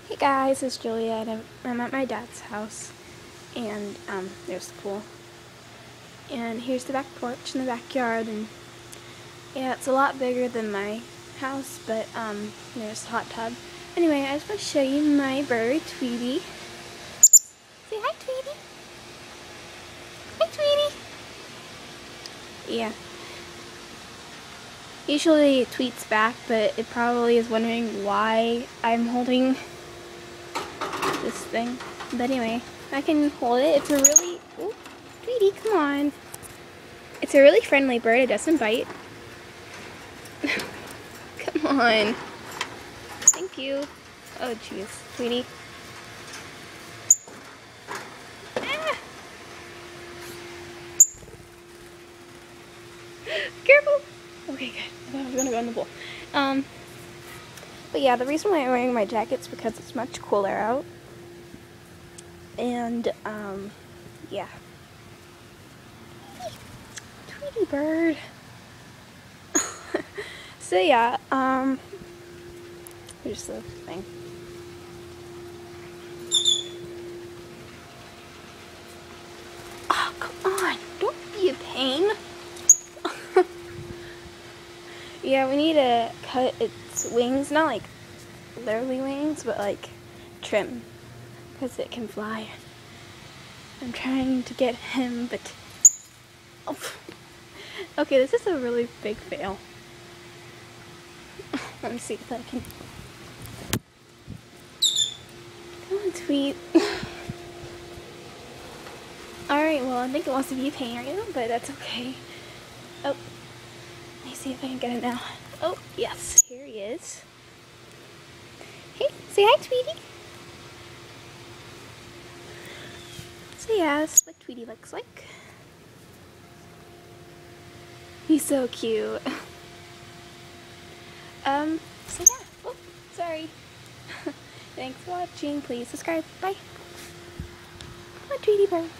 Hey guys, it's Julia, and I'm at my dad's house, and there's the pool, and here's the back porch and the backyard, and yeah, it's a lot bigger than my house, but there's the hot tub. Anyway, I just want to show you my bird, Tweety. Say hi, Tweety. Hi, Tweety. Yeah. Usually it tweets back, but it probably is wondering why I'm holding this thing. But anyway, I can hold it. It's a really... Ooh, Tweety, come on. It's a really friendly bird. It doesn't bite. Come on. Thank you. Oh, jeez. Tweety. Ah. Careful. Okay, good. I thought I was going to go in the pool. But yeah, the reason why I'm wearing my jacket is because it's much cooler out. And, yeah. Tweety bird. So yeah, here's the thing. Oh, come on. Don't be a pain. Yeah, we need to cut its wings, not like literally wings, but like trim, because it can fly. I'm trying to get him, but oh. Okay, this is a really big fail. Let me see if I can. Come on, Tweet. Alright, well, I think it wants to be a pain right now, but that's okay. Oh, let me see if I can get it now. Oh, yes, here he is. Hey, say hi, Tweety. So yeah, this is what Tweety looks like. He's so cute. So yeah. Oh, sorry. Thanks for watching. Please subscribe. Bye. Come on, Tweety bird.